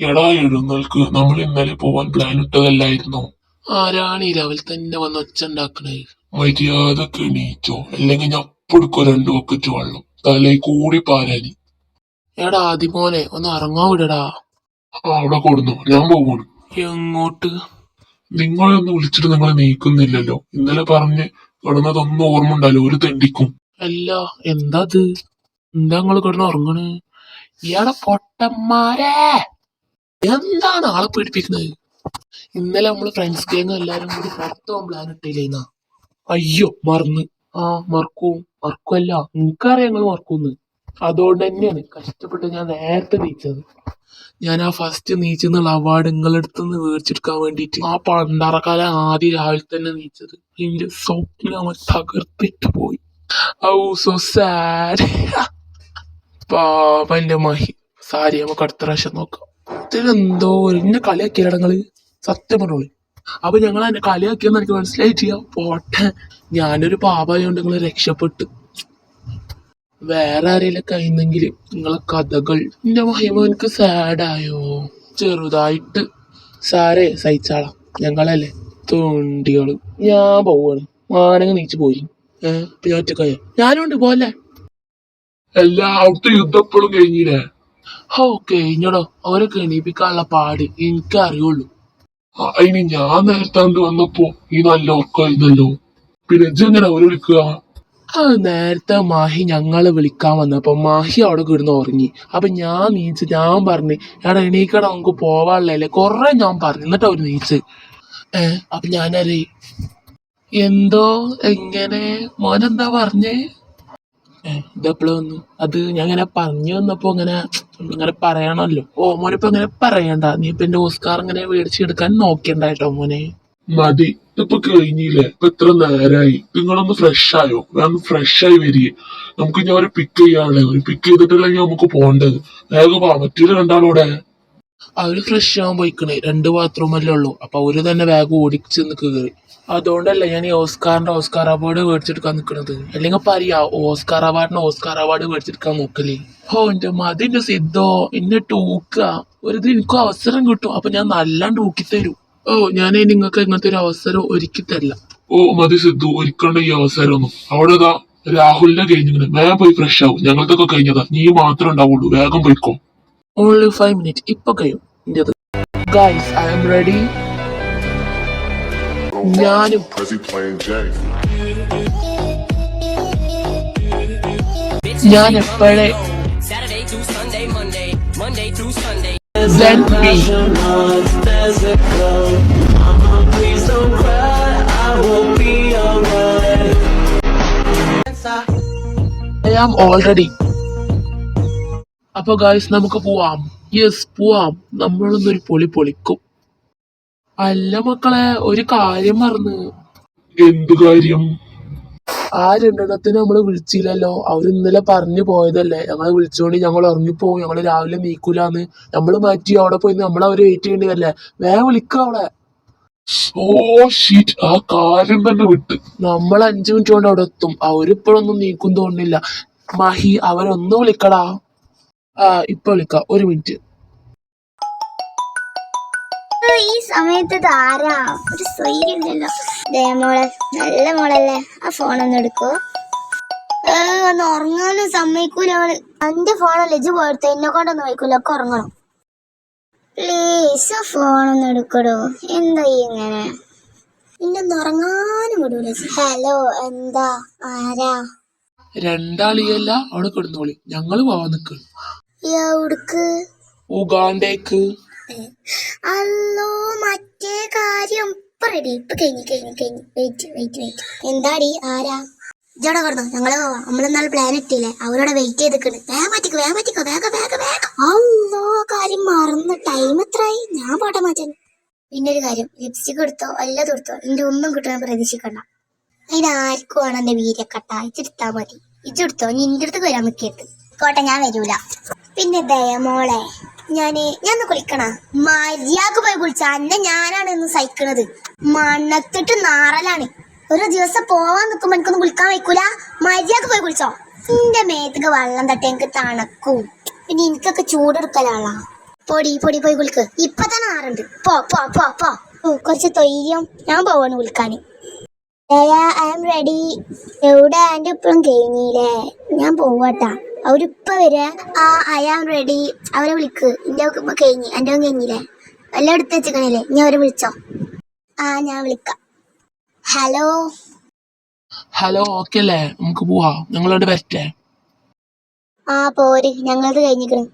എടാ എഴുന്നേൽക്ക്, നമ്മൾ ഇന്നലെ പോവാൻ പ്ലാൻ ഇട്ടതല്ലായിരുന്നോ? ആരാണ് ഈ രാവിലെ തന്നെ വന്ന് ഒച്ച ഉണ്ടാക്കണേ? മര്യാദക്ക് എണീച്ചോ, അല്ലെങ്കിൽ ഞാൻ അപ്പെടുക്കോ 2 ബക്കറ്റ് വെള്ളം തലേ കൂടി പാരാനി. എടാ ആദിമോനെ ഒന്ന് ഇറങ്ങാൻ വിടടാ. അവിടെ കൊടുന്നു, ഞാൻ പോവാണ്. എങ്ങോട്ട്? നിങ്ങളെ ഒന്ന് വിളിച്ചിട്ട് നിങ്ങൾ നീക്കുന്നില്ലല്ലോ. ഇന്നലെ പറഞ്ഞ് കിടന്നതൊന്നും ഓർമ്മ ഉണ്ടല്ലോ ഒരു തെണ്ടിക്കും. അല്ല എന്താ ഇത്? എന്താ നിങ്ങൾ കിടന്ന് ഉറങ്ങണ്? ഇയാടെ പൊട്ടന്മാരെ എന്താണ് ആളെ പേടിപ്പിക്കുന്നത്? ഇന്നലെ നമ്മള് ഫ്രണ്ട്സ് ഗാങ് എല്ലാരും കൂടി പുറത്തു പോകാൻ പ്ലാൻ ഇട്ടില്ലേന്നാ. അയ്യോ മറന്ന്. ആ മറക്കുമല്ല, നിനക്കറിയാം ഞങ്ങൾ മറക്കൂന്ന്. അതുകൊണ്ട് തന്നെയാണ് കഷ്ടപ്പെട്ട് ഞാൻ നേരത്തെ നീച്ചത്. ഞാൻ ആ ഫസ്റ്റ് നീച്ചെന്നുള്ള അവാർഡ് നിങ്ങളടുത്ത് നിന്ന് മേടിച്ചെടുക്കാൻ വേണ്ടിട്ട് ആ പണ്ടാറക്കാലം ആദ്യം രാവിലെ തന്നെ നീച്ചത്. എന്റെ സ്വപ്നം അവൻ തകർത്തിട്ട് പോയി. ഔ സോ സാഡ്. പാപ്പന്റെ മഹി. സാരി നമുക്ക് അടുത്ത പ്രാവശ്യം നോക്കാം. ഇതിലെന്തോ എന്നെ കളിയാക്കിയിടങ്ങള് സത്യം പറഞ്ഞോളി. അപ്പൊ ഞങ്ങൾ എന്നെ കളിയാക്കിയെന്ന് എനിക്ക് മനസ്സിലായി ചെയ്യാം. പോട്ടെ, ഞാനൊരു പാപമായോണ്ട് നിങ്ങൾ രക്ഷപ്പെട്ടു. വേറെ ആരെങ്കിലും കഴിയുന്നെങ്കിൽ നിങ്ങളെ കഥകൾ. എന്റെ മഹിമ എനിക്ക് സാഡായോ? ചെറുതായിട്ട്. സാരേ സഹിച്ചാളാം, ഞങ്ങളല്ലേ തൊണ്ടികള്. ഞാൻ പോവാണ്, മാനങ്ങ് നീച്ചു പോയി. ഇപ്പൊ ഞാൻ ഒറ്റക്കായ. ഞാനും ഉണ്ട് പോലെ. എല്ലാ അവിടുത്തെ യുദ്ധം എപ്പോഴും കഴിഞ്ഞില്ലേ? കഴിഞ്ഞടോ. അവരൊക്കെ എണീപ്പിക്കാനുള്ള പാട് എനിക്ക് അറിയുള്ളൂ. അതിന് ഞാൻ നേരത്തെ വന്നപ്പോ ഈ നല്ല ഉറക്കായിരുന്നല്ലോ. പിന്നെ ഇജ്ജെങ്ങനെ അവരെ വിളിക്കുക? നേരത്തെ മാഹി ഞങ്ങളെ വിളിക്കാൻ വന്നപ്പോ മാഹി അവിടെ കിടന്ന് ഉറങ്ങി. അപ്പൊ ഞാൻ നീച്ച് ഞാൻ പറഞ്ഞു എടാ എണീക്കട നമുക്ക് പോവാനുള്ളല്ലേ കൊറേ ഞാൻ പറഞ്ഞു. എന്നിട്ട് അവര് നീച്ച്. അപ്പൊ ഞാനറിയ എന്തോ എങ്ങനെ മോനെന്താ പറഞ്ഞേ? ഇതെപ്പോഴും വന്നു അത് ഞാൻ ഇങ്ങനെ പറഞ്ഞു വന്നപ്പോ ഇങ്ങനെ പറയണല്ലോ. മോനിപ്പോ ഇങ്ങനെ പറയണ്ട. നീ ഇപ്പൊ എന്റെ ഓസ്കാർ ഇങ്ങനെ മേടിച്ചെടുക്കാൻ നോക്കിയണ്ടായിട്ടോ മോനെ. മതി, ഇപ്പൊ കഴിഞ്ഞില്ലേ? ഇപ്പൊ എത്ര നേരായി? നിങ്ങളൊന്ന് ഫ്രഷ് ആയോ? വേഗം ഫ്രഷ് ആയി വരികയെ. നമുക്ക് ഞാൻ ഒരു പിക്ക് ചെയ്യാനുള്ളേ. ഒരു പിക്ക് ചെയ്തിട്ടില്ലെങ്കിൽ നമുക്ക് പോണ്ടത്. വേഗം വാ, മറ്റൊരു രണ്ടാളൂടെ. അവര് ഫ്രഷ് ആവാൻ പോയിക്കണേ. 2 ബാത്റൂമല്ലേ ഉള്ളൂ. അപ്പൊ അവര് തന്നെ വേഗം ഓടിച്ച് കയറി. അതുകൊണ്ടല്ല ഞാൻ ഈ ഓസ്കാർ അവാർഡ് മേടിച്ചെടുക്കാൻ നിൽക്കുന്നത്. അല്ലെങ്കിൽ പറയാ ഓസ്കാർ അവാർഡ് മേടിച്ചെടുക്കാൻ നോക്കല്ലേ. എന്റെ മതിന്റെ സിദ്ധോ എന്നെ ടൂക്ക ഒരു എനിക്കും അവസരം കിട്ടും. അപ്പൊ ഞാൻ നല്ലാണ്ട് ഊക്കിത്തരും. ഞാൻ നിങ്ങൾക്ക് ഇങ്ങനത്തെ ഒരു അവസരം ഒരുക്കി തരില്ല. മതി സിദ്ധു, ഒരിക്കണ്ട ഈ അവസരമൊന്നും. അവിടെ രാഹുലിന്റെ കഴിഞ്ഞിങ്ങനെ. വേഗം പോയി ഫ്രഷ് ആവും. ഞങ്ങൾക്കൊക്കെ കഴിഞ്ഞതാ, നീ മാത്രമേ ഉണ്ടാവുള്ളൂ. വേഗം പോയിക്കോ. Only 5 minutes. ഇപ്പൊ കഴിയും ഇന്റത്. Guys I am ready. ഞാനും ഞാൻ എപ്പോഴേ ഐ ആം ഓൾറെഡി. അപ്പൊ ഗായ്സ് നമുക്ക് പോവാം. യെസ് പോവാം. നമ്മളൊന്നൊരു പൊളിക്കും. അല്ല മക്കളെ, ഒരു കാര്യം മറന്ന്. എന്ത് കാര്യം? ആ 2 നമ്മള് വിളിച്ചില്ലല്ലോ. അവര് ഇന്നലെ പറഞ്ഞു പോയതല്ലേ. ഞങ്ങളെ വിളിച്ചോണ്ട് ഞങ്ങൾ ഉറങ്ങിപ്പോവും, ഞങ്ങള് രാവിലെ നീക്കൂലാന്ന്. നമ്മള് മാറ്റി അവിടെ പോയി നമ്മളവരെ വെയിറ്റ് ചെയ്യേണ്ടതല്ലേ. വേഗം വിളിക്ക അവിടെ. ഷീറ്റ്, ആ കാര്യം തന്നെ വിട്ട്. നമ്മൾ 5 മിനിറ്റ് കൊണ്ട് അവിടെ എത്തും. അവരിപ്പോഴൊന്നും നീക്കും തോന്നുന്നില്ല. മഹി അവരൊന്ന് വിളിക്കടാ. ഇപ്പൊ വിളിക്കാം, 1 മിനിറ്റ്. ഈ സമയത്ത് ആരാ? ഒരു സ്വൈര്യമില്ലല്ലോ. മോളെ, നല്ല മോളല്ലേ, ആ ഫോണൊന്നും എടുക്കോ? ഒന്ന് ഉറങ്ങാനും സമ്മതിക്കൂല അവള്. എന്റെ ഫോണല്ലേ ഇജ്ജ് പോയിട്ട് എന്നെ കൊണ്ടൊന്നും വയ്ക്കൂല. ഒക്കെ ഉറങ്ങണം. പ്ലീസ് ആ ഫോണൊന്നും എടുക്കടോ. എന്താ ഇങ്ങനെ? ഇന്നൊന്നും ഉറങ്ങാനും വിടൂല. ഹലോ, എന്താ? ആരാ? രണ്ടാളിയല്ല, അവിടെ കിടന്നോളി. ഞങ്ങള് പോവാൻ നിക്ക്. എവിടുക്ക്? ഉഗാണ്ടേക്ക്. അല്ലോ, മറ്റേ കാര്യം ഇപ്പൊ റെഡി. ഇപ്പൊ കഴിഞ്ഞു. വെയിറ്റ്. എന്താടി? ആരാ? ഇജോടെ കിടന്നോ, ഞങ്ങള് പോവാം. നമ്മളെന്നാൾ പ്ലാൻ ഇട്ടില്ലേ, അവരോടെ വെയിറ്റ് ചെയ്തിക്കണ്. വേഗം പറ്റിക്കോ. അല്ലോ, കാര്യം മറന്ന്. ടൈം എത്രയായി? ഞാൻ പോട്ടെ മാറ്റാൻ. പിന്നെ ഒരു കാര്യം, ലിപ്സ്റ്റിക് എടുത്തോ എല്ലാം എടുത്തോ. എന്റെ ഒന്നും കിട്ടാൻ പ്രതീക്ഷിക്കണ്ട. അതിനാർക്കും ആണ് എന്റെ വീരക്കട്ട. ഇച്ചെടുത്താ മതി. ഇച്ചെടുത്തോ, നീ എന്റെ അടുത്ത് വരാൻ നിൽക്കരുത്. കോട്ടെ, ഞാൻ വരൂല. പിന്നെ മോളെ, ഞാൻ കുളിക്കണ മര്യാദക്ക് പോയി കുളിച്ച. അന്നെ ഞാനാണ് ഇന്ന് സഹിക്കണത്. മണത്തിട്ട് നാറലാണ്. ഒരു ദിവസം പോവാൻ നിൽക്കുമ്പോ എനിക്കൊന്നും കുളിക്കാൻ വയ്ക്കൂല. മര്യാദക്ക് പോയി കുളിച്ചോ. എന്റെ മേത്തേക്ക് വെള്ളം തട്ടി എനിക്ക് തണുക്കും. പിന്നെ എനിക്കൊക്കെ ചൂടെടുക്കലാളാ. പൊടി പൊടി പോയി കുളിക്ക്. ഇപ്പൊ തന്നെ നാറുണ്ട്. പോ പോ പോ പോ. കുറച്ച് തൊയ്യം. ഞാൻ പോവാണ് കുളിക്കാന്. I am ready. എവിടെ എന്റെ ഇപ്പഴും കഴിഞ്ഞില്ലേ? ഞാൻ പോവാട്ടാ. അവരിപ്പ വരിക. I am ready. അവരെ വിളിക്ക്. എന്റെ കഴിഞ്ഞ്. എന്റെ കഴിഞ്ഞില്ലേ? എല്ലാം എടുത്ത് വെച്ചിക്കണില്ലേ? ഇനി അവരെ വിളിച്ചോ. ഞാൻ വിളിക്കാം. ഹലോ. ഹലോ, ഓക്കെ അല്ലേ? നമുക്ക് പോവാ. ഞങ്ങളോട് വരട്ടെ? പോര്. ഞങ്ങളത് കഴിഞ്ഞിക്കണ്.